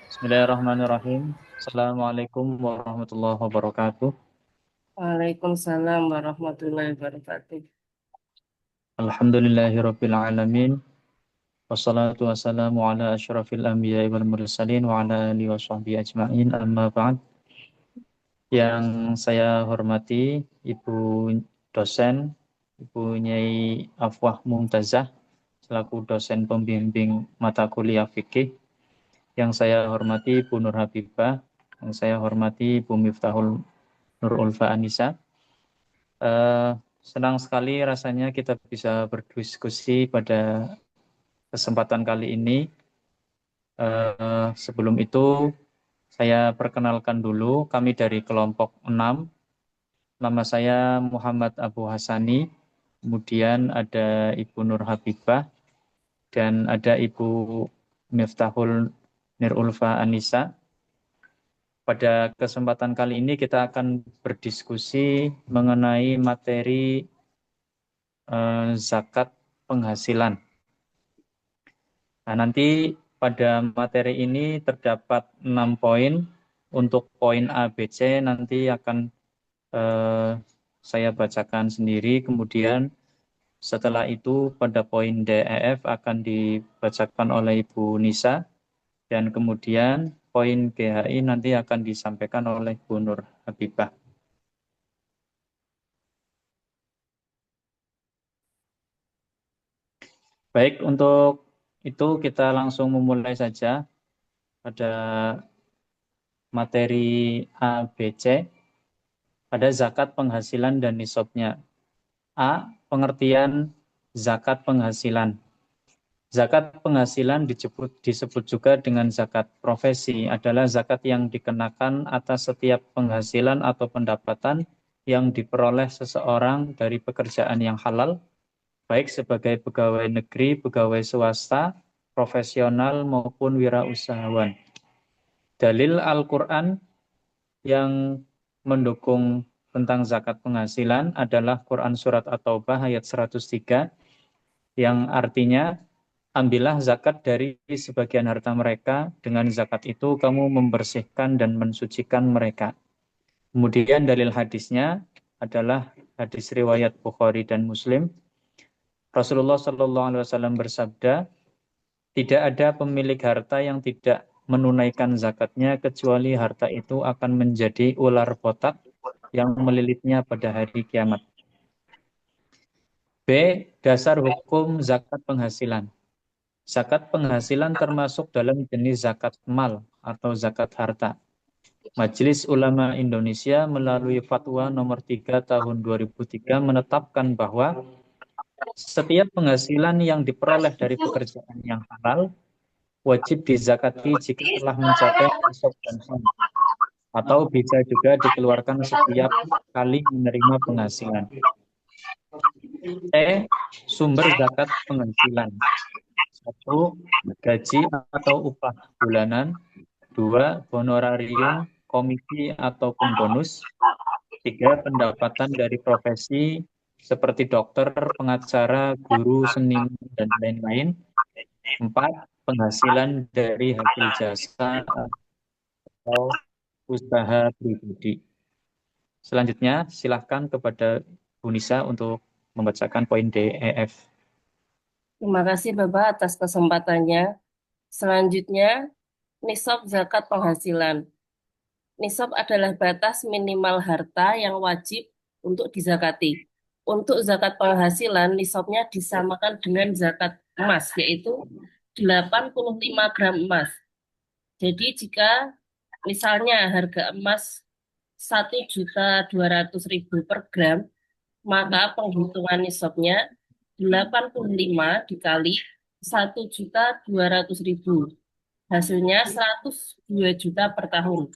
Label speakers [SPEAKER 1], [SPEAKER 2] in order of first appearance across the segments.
[SPEAKER 1] Bismillahirrahmanirrahim. Assalamualaikum warahmatullahi wabarakatuh.
[SPEAKER 2] Waalaikumsalam warahmatullahi wabarakatuh.
[SPEAKER 1] Alhamdulillahirabbil alamin. Wassalatu wassalamu ala asyrafil anbiya'i wal mursalin wa ala alihi washabbihi ajmain. Amma ba'd. Yang saya hormati Ibu dosen, Ibu Nyai Afwah Mumtazah selaku dosen pembimbing mata kuliah fikih. Yang saya hormati Ibu Nur Habibah, yang saya hormati Ibu Miftahul Nur Ulfa Anisa. Senang sekali rasanya kita bisa berdiskusi pada kesempatan kali ini. Sebelum itu, saya perkenalkan dulu, kami dari kelompok 6. Nama saya Muhammad Abu Hasani, kemudian ada Ibu Nur Habibah, dan ada Ibu Miftahul Nurulfa Anisa. Pada kesempatan kali ini kita akan berdiskusi mengenai materi zakat penghasilan. Nah, nanti pada materi ini terdapat 6 poin. Untuk poin A, B, C nanti akan saya bacakan sendiri. Kemudian setelah itu pada poin D, E, F akan dibacakan oleh Ibu Nisa. Dan kemudian poin G, H, I nanti akan disampaikan oleh Bu Nur Habibah. Baik, untuk itu kita langsung memulai saja pada materi A, B, C. Ada zakat penghasilan dan nisabnya. A. Pengertian zakat penghasilan. Zakat penghasilan disebut juga dengan zakat profesi, adalah zakat yang dikenakan atas setiap penghasilan atau pendapatan yang diperoleh seseorang dari pekerjaan yang halal, baik sebagai pegawai negeri, pegawai swasta, profesional maupun wirausahawan. Dalil Al-Quran yang mendukung tentang zakat penghasilan adalah Quran Surat At-Taubah ayat 103 yang artinya, ambillah zakat dari sebagian harta mereka, dengan zakat itu kamu membersihkan dan mensucikan mereka. Kemudian dalil hadisnya adalah hadis riwayat Bukhari dan Muslim. Rasulullah SAW bersabda, tidak ada pemilik harta yang tidak menunaikan zakatnya kecuali harta itu akan menjadi ular botak yang melilitnya pada hari kiamat. B. Dasar hukum zakat penghasilan. Zakat penghasilan termasuk dalam jenis zakat mal atau zakat harta. Majelis Ulama Indonesia melalui Fatwa nomor 3 tahun 2003 menetapkan bahwa setiap penghasilan yang diperoleh dari pekerjaan yang halal wajib dizakati jika telah mencapai nisab dan haul, atau bisa juga dikeluarkan setiap kali menerima penghasilan. Sumber zakat penghasilan. 1. Gaji atau upah bulanan. 2. Honorarium, komisi ataupun bonus. 3. Pendapatan dari profesi seperti dokter, pengacara, guru, seniman, dan lain-lain. 4. Penghasilan dari hasil jasa atau usaha pribadi. Selanjutnya, silahkan kepada Bu Nisa untuk membacakan poin D, E, F.
[SPEAKER 2] Terima kasih Bapak atas kesempatannya. Selanjutnya, nisab zakat penghasilan. Nisab adalah batas minimal harta yang wajib untuk dizakati. Untuk zakat penghasilan, nisabnya disamakan dengan zakat emas, yaitu 85 gram emas. Jadi jika misalnya harga emas 1.200.000 per gram, maka penghitungan nisabnya 85 dikali 1.200.000. Hasilnya 102 juta per tahun.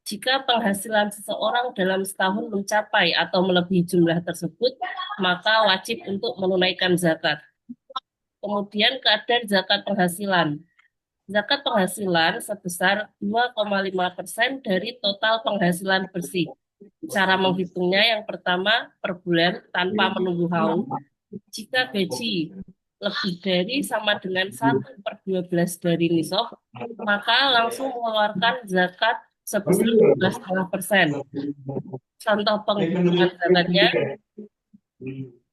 [SPEAKER 2] Jika penghasilan seseorang dalam setahun mencapai atau melebihi jumlah tersebut, maka wajib untuk menunaikan zakat. Kemudian kadar zakat penghasilan. Zakat penghasilan sebesar 2,5% dari total penghasilan bersih. Cara menghitungnya yang pertama per bulan tanpa menunggu haul. Jika gaji lebih dari sama dengan 1/12 dari nisab, maka langsung mengeluarkan zakat sebesar 12,5%. Contoh penghitungan zakatnya,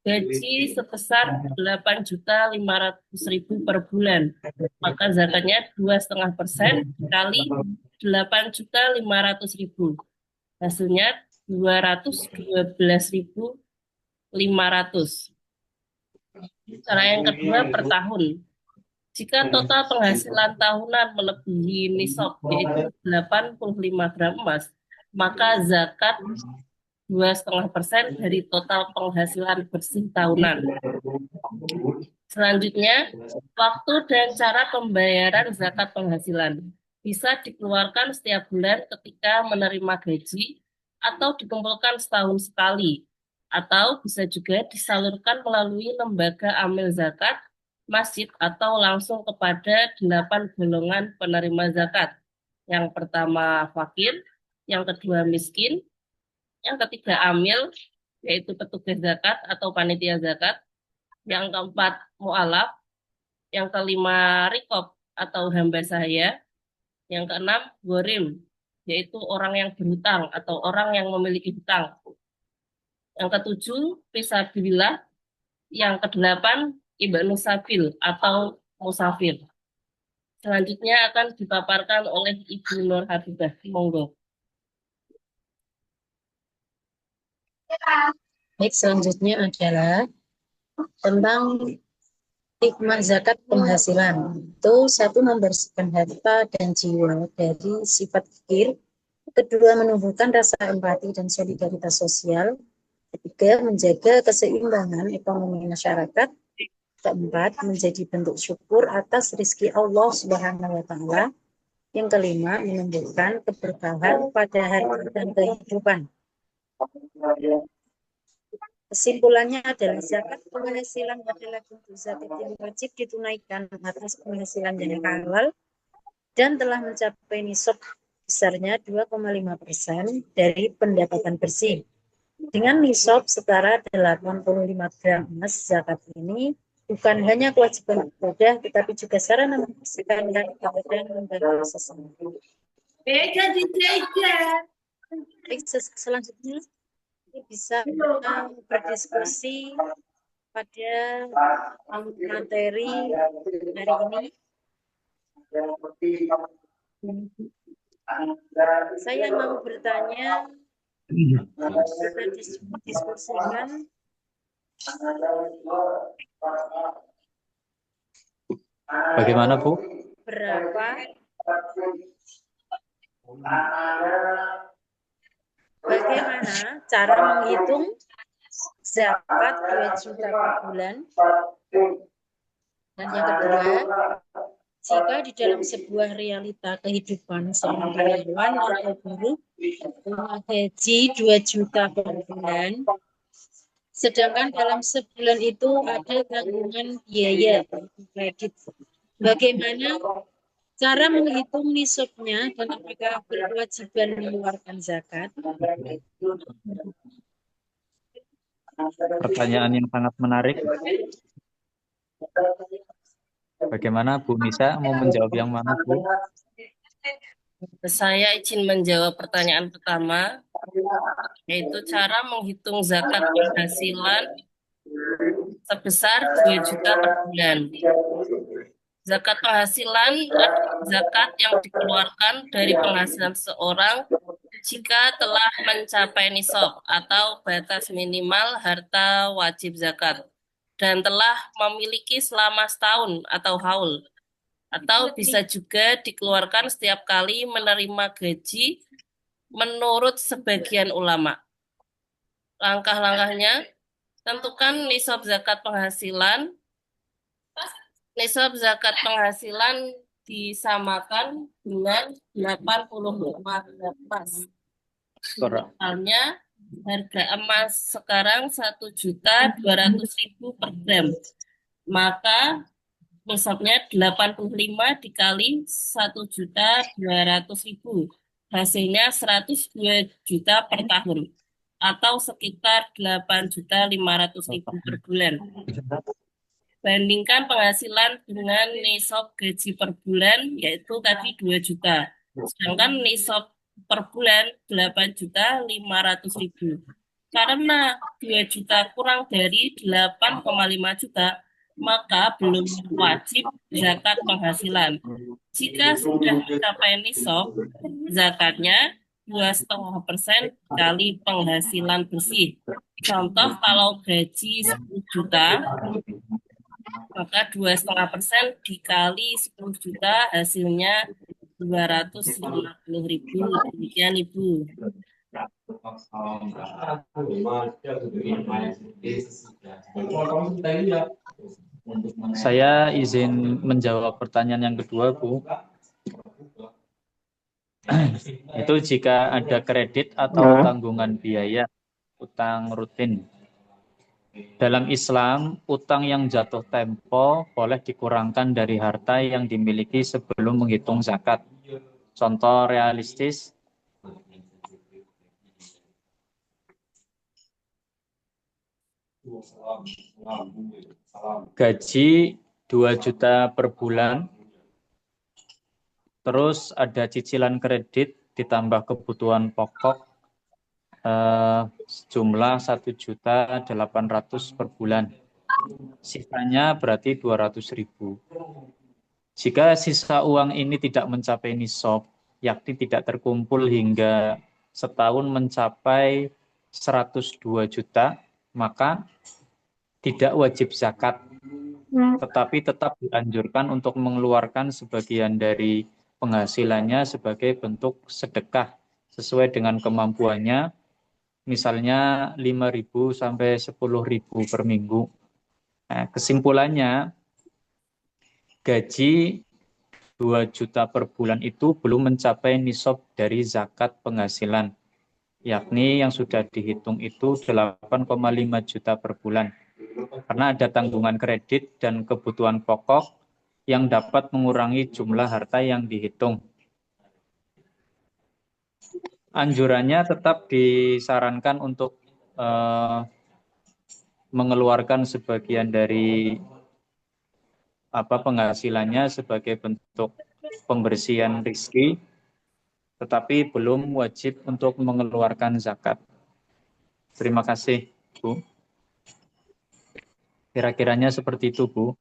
[SPEAKER 2] gaji sebesar 8.500.000 per bulan, maka zakatnya 2,5% dikali 8.500.000. Hasilnya 212.500. Cara yang kedua per tahun. Jika total penghasilan tahunan melebihi nisab yaitu 85 gram emas, maka zakat 2,5% dari total penghasilan bersih tahunan. Selanjutnya, waktu dan cara pembayaran zakat penghasilan bisa dikeluarkan setiap bulan ketika menerima gaji atau dikumpulkan setahun sekali, atau bisa juga disalurkan melalui lembaga amil zakat, masjid, atau langsung kepada 8 golongan penerima zakat. Yang pertama fakir, yang kedua miskin, yang ketiga amil, yaitu petugas zakat atau panitia zakat, yang keempat mu'alaf, yang kelima rikob atau hamba sahaya, yang keenam gorim, yaitu orang yang berhutang atau orang yang memiliki hutang, yang ketujuh fisabilillah, yang kedelapan ibnu sabil atau musafir. Selanjutnya akan dipaparkan oleh Ibu Nur Habibah. Monggo.
[SPEAKER 3] Baik, selanjutnya adalah tentang hikmah zakat penghasilan. Itu satu, membersihkan harta dan jiwa dari sifat fikir. Kedua, menumbuhkan rasa empati dan solidaritas sosial. Ketiga, menjaga keseimbangan ekonomi masyarakat. Keempat, menjadi bentuk syukur atas rizki Allah Subhanahu wa Ta'ala. Yang kelima, menumbuhkan keberkahan pada harta dan kehidupan. Kesimpulannya adalah zakat penghasilan adalah bentuk zakat yang wajib ditunaikan atas penghasilan yang halal dan telah mencapai nisab besarnya 2,5% dari pendapatan bersih. Dengan nisab setara 85 gram emas, zakat ini bukan hanya kewajiban ibadah, tetapi juga sarana membersihkan harta dan membantu sesama. Selanjutnya bisa berdiskusi pada materi hari ini. Saya mau bertanya, kita diskusikan
[SPEAKER 1] Bagaimana, Bu?
[SPEAKER 3] Berapa bagaimana cara menghitung zakat 2 juta per bulan? Dan yang kedua, jika di dalam sebuah realita kehidupan seorang karyawan atau buruh punya gaji 2 juta per bulan, sedangkan dalam sebulan itu ada tanggungan biaya kredit, bagaimana cara menghitung nisabnya dan apakah berkewajiban mengeluarkan zakat?
[SPEAKER 1] Pertanyaan yang sangat menarik. Bagaimana Bu Nisa mau menjawab yang mana, Bu?
[SPEAKER 2] Saya izin menjawab pertanyaan pertama, yaitu cara menghitung zakat penghasilan sebesar 2 juta per bulan. Zakat penghasilan adalah zakat yang dikeluarkan dari penghasilan seseorang jika telah mencapai nisab atau batas minimal harta wajib zakat dan telah memiliki selama setahun atau haul, atau bisa juga dikeluarkan setiap kali menerima gaji menurut sebagian ulama. Langkah-langkahnya, tentukan nisab zakat penghasilan. Nisab zakat penghasilan disamakan dengan 85 gram emas. Misalnya, harga emas sekarang 1.200.000 per gram. Maka nisabnya 85 dikali 1.200.000. Hasilnya 102 juta per tahun. atau sekitar 8.500.000 per bulan. Bandingkan penghasilan dengan nisab gaji per bulan, yaitu tadi 2 juta. Sedangkan nisab per bulan 8.500.000. Karena 2 juta kurang dari 8,5 juta, maka belum wajib zakat penghasilan. Jika sudah mencapai nisab, zakatnya 2,5% kali penghasilan bersih. Contoh, kalau gaji 10 juta, maka 2,5% dikali 10 juta hasilnya 250.000. Demikian Ibu.
[SPEAKER 1] Saya izin menjawab pertanyaan yang kedua, Bu. Itu jika ada kredit atau tanggungan biaya utang rutin. Dalam Islam, utang yang jatuh tempo boleh dikurangkan dari harta yang dimiliki sebelum menghitung zakat. Contoh realistis, gaji 2 juta per bulan, terus ada cicilan kredit ditambah kebutuhan pokok jumlah 1.800.000 per bulan. Sisanya berarti 200.000. Jika sisa uang ini tidak mencapai nisab, yakni tidak terkumpul hingga setahun mencapai 102 juta, maka tidak wajib zakat, tetapi tetap dianjurkan untuk mengeluarkan sebagian dari penghasilannya sebagai bentuk sedekah sesuai dengan kemampuannya, misalnya 5.000 sampai 10.000 per minggu. Nah, kesimpulannya, gaji 2 juta per bulan itu belum mencapai nisab dari zakat penghasilan, yakni yang sudah dihitung itu 8,5 juta per bulan. Karena ada tanggungan kredit dan kebutuhan pokok yang dapat mengurangi jumlah harta yang dihitung. Anjurannya tetap disarankan untuk mengeluarkan sebagian dari penghasilannya sebagai bentuk pembersihan rezeki, tetapi belum wajib untuk mengeluarkan zakat. Terima kasih, Bu. Kira-kiranya seperti itu, Bu.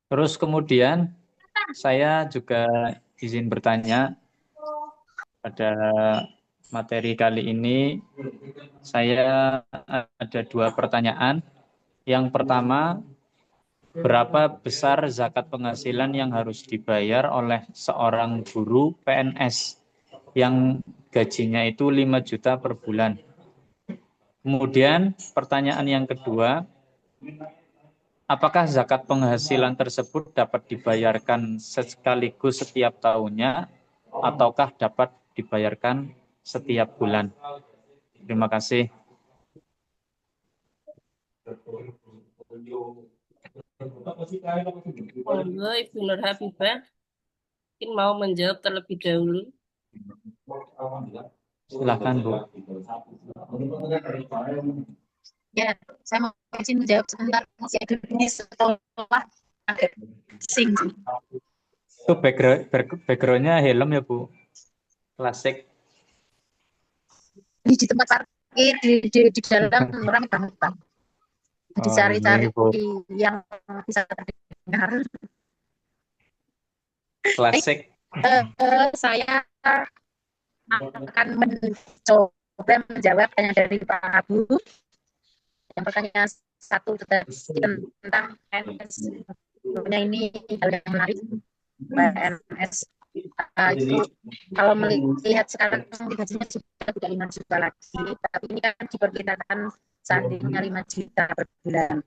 [SPEAKER 1] Terus kemudian saya juga izin bertanya pada materi kali ini. Saya ada 2 pertanyaan. Yang pertama, berapa besar zakat penghasilan yang harus dibayar oleh seorang guru PNS yang gajinya itu 5 juta per bulan? Kemudian pertanyaan yang kedua, apakah zakat penghasilan tersebut dapat dibayarkan sekaligus setiap tahunnya ataukah dapat dibayarkan setiap bulan? Terima kasih.
[SPEAKER 2] Monggo Ibu Nur Habibah, mungkin mau menjawab terlebih dahulu.
[SPEAKER 1] Silakan, Bu.
[SPEAKER 3] Ya, saya mau izin menjawab sebentar. Masih ada ini setelah agak sing.
[SPEAKER 1] Itu background-nya helm ya, Bu? Klasik.
[SPEAKER 3] Di tempat parkir di dalam ramai banget, Pak. Jadi cari-cari yang bisa terdengar.
[SPEAKER 1] Klasik.
[SPEAKER 3] Saya akan mencoba menjawab pertanyaan dari Pak Abu. Yang pertanyaan satu tentang PNS. Ini hal yang menarik. PNS itu kalau melihat sekarang gajinya sudah tidak 5 juta lagi, tapi ini kan diperkirakan seandainya 5 juta per bulan.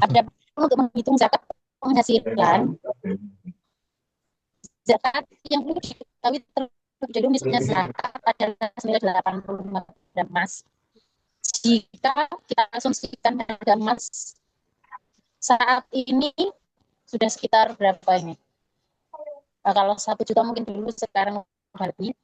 [SPEAKER 3] Ada untuk menghitung zakat penghasilan, zakat yang perlu diketahui terlebih dahulu misalnya zakat adalah senilai 85 gram emas. Jika kita asumsikan harga emas saat ini sudah sekitar berapa ini? Kalau 1 juta mungkin dulu, sekarang berarti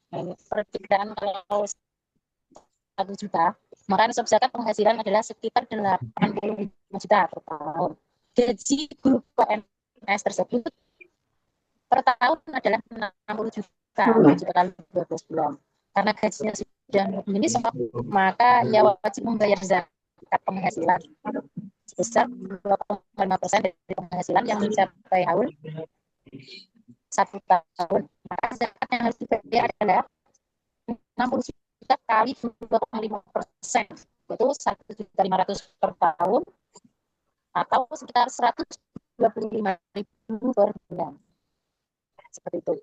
[SPEAKER 3] perkiraan kalau 1 juta, maka nisab zakat penghasilan adalah sekitar 85 juta per tahun. Gaji guru PNS tersebut per tahun adalah 60 juta, kali 12 bulan. Karena gajinya sudah ini maka ia wajib membayar zakat penghasilan sebesar 2,5% dari penghasilan yang mencapai haul 1 tahun. Maka zakat yang harus dibayar adalah 60 juta kali 2,5%, yaitu 1.500.000 per tahun atau sekitar 125.000 per bulan. Seperti itu.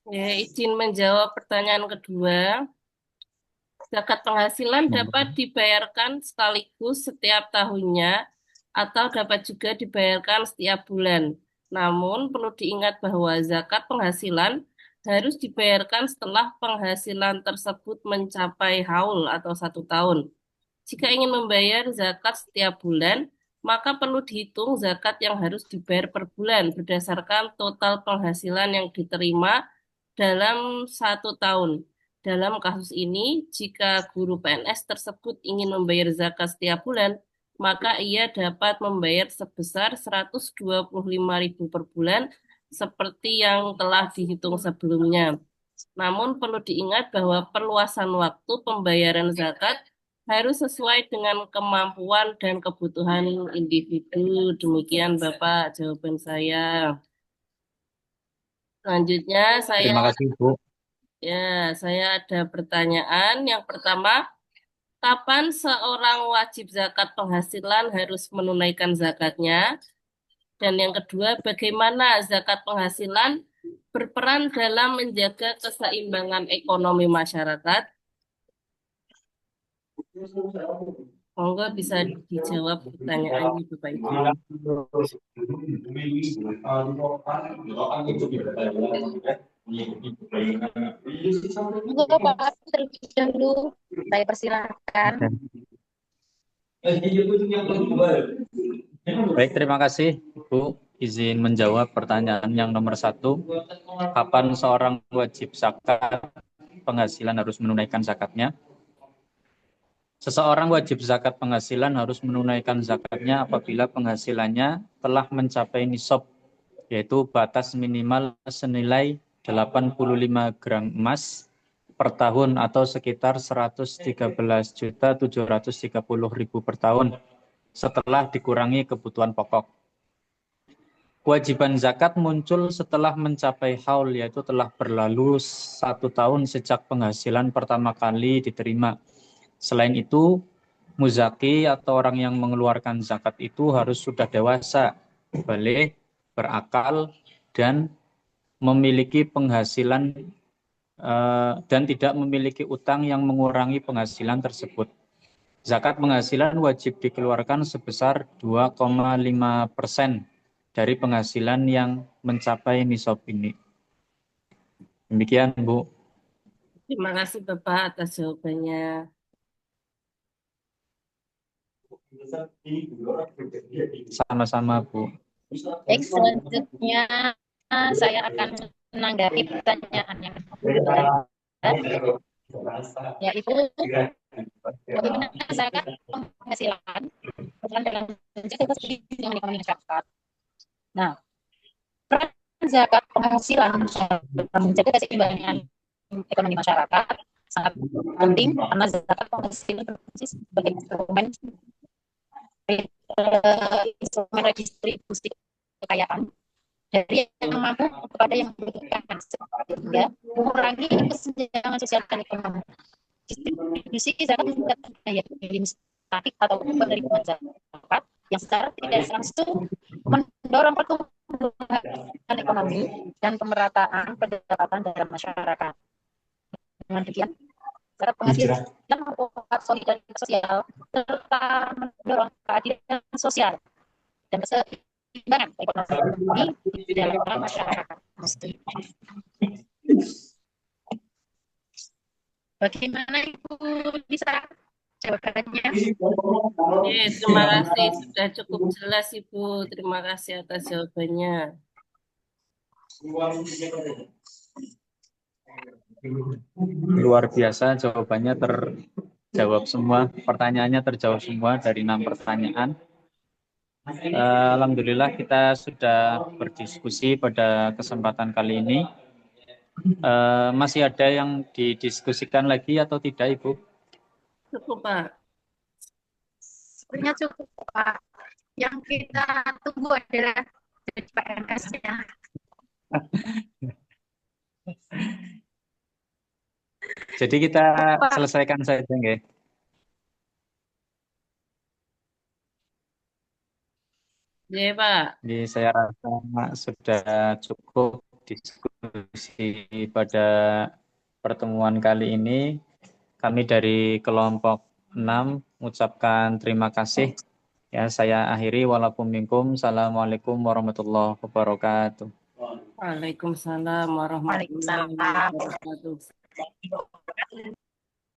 [SPEAKER 2] Ya, izin menjawab pertanyaan kedua. Zakat penghasilan dapat dibayarkan sekaligus setiap tahunnya atau dapat juga dibayarkan setiap bulan. Namun perlu diingat bahwa zakat penghasilan harus dibayarkan setelah penghasilan tersebut mencapai haul atau 1 tahun. Jika ingin membayar zakat setiap bulan, maka perlu dihitung zakat yang harus dibayar per bulan berdasarkan total penghasilan yang diterima dalam 1 tahun. Dalam kasus ini, jika guru PNS tersebut ingin membayar zakat setiap bulan, maka ia dapat membayar sebesar 125.000 per bulan seperti yang telah dihitung sebelumnya. Namun perlu diingat bahwa perluasan waktu pembayaran zakat harus sesuai dengan kemampuan dan kebutuhan individu. Demikian Bapak jawaban saya. Selanjutnya
[SPEAKER 1] Terima kasih, Bu.
[SPEAKER 2] saya ada pertanyaan. Yang pertama, kapan seorang wajib zakat penghasilan harus menunaikan zakatnya? Dan yang kedua, bagaimana zakat penghasilan berperan dalam menjaga keseimbangan ekonomi masyarakat? Monggo bisa dijawab pertanyaannya Bapak Ibu.
[SPEAKER 3] Monggo Pak, terlebih dahulu saya persilakan.
[SPEAKER 1] Baik, terima kasih, Bu. Izin menjawab pertanyaan yang nomor 1. Kapan seorang wajib zakat penghasilan harus menunaikan zakatnya? Seseorang wajib zakat penghasilan harus menunaikan zakatnya apabila penghasilannya telah mencapai nisab, yaitu batas minimal senilai 85 gram emas per tahun atau sekitar 113.730.000 per tahun setelah dikurangi kebutuhan pokok. Kewajiban zakat muncul setelah mencapai haul, yaitu telah berlalu 1 tahun sejak penghasilan pertama kali diterima. Selain itu, muzaki atau orang yang mengeluarkan zakat itu harus sudah dewasa, balik, berakal, dan memiliki penghasilan dan tidak memiliki utang yang mengurangi penghasilan tersebut. Zakat penghasilan wajib dikeluarkan sebesar 2,5% dari penghasilan yang mencapai nisab ini. Demikian, Bu.
[SPEAKER 2] Terima kasih Bapak atas jawabannya.
[SPEAKER 1] Sama-sama, Bu.
[SPEAKER 3] Baik, selanjutnya saya akan menanggapi pertanyaan yang kedua, yaitu bagaimana zakat penghasilan berperan dalam menjaga keseimbangan ekonomi masyarakat. Nah, peran zakat penghasilan dalam menjaga keseimbangan ekonomi masyarakat sangat penting karena zakat penghasilan berfungsi sebagai instrumen redistribusi kekayaan dari yang mampu kepada yang membutuhkan, sehingga mengurangi kesenjangan sosial dan ekonomi. Distribusi zakat meningkatkan daya beli statik atau penerimaan zakat yang secara tidak langsung mendorong pertumbuhan ekonomi dan pemerataan pendapatan dalam masyarakat. Dengan demikian, zakat penghasilan memperkuat solidaritas sosial serta mendorong keadilan sosial dan keseimbangan ekonomi di dalam masyarakat. Bagaimana Ibu bisa jawabannya?
[SPEAKER 2] Terima kasih, sudah cukup jelas Ibu. Terima kasih atas jawabannya.
[SPEAKER 1] Luar biasa, jawabannya terjawab semua, pertanyaannya terjawab semua dari 6 pertanyaan. Alhamdulillah kita sudah berdiskusi pada kesempatan kali ini. Masih ada yang didiskusikan lagi atau tidak, Ibu?
[SPEAKER 2] Cukup, Pak.
[SPEAKER 4] Sebenarnya cukup, Pak. Yang kita tunggu adalah jadi PNS-nya.
[SPEAKER 1] Jadi kita selesaikan saja, nggih.
[SPEAKER 2] Iya, Pak.
[SPEAKER 1] Jadi saya rasa sudah cukup diskusi pada pertemuan kali ini. Kami dari kelompok 6 mengucapkan terima kasih. Ya, saya akhiri walaupun minkum. Assalamualaikum warahmatullahi wabarakatuh.
[SPEAKER 2] Waalaikumsalam warahmatullahi
[SPEAKER 4] Waalaikumsalam.
[SPEAKER 2] wabarakatuh.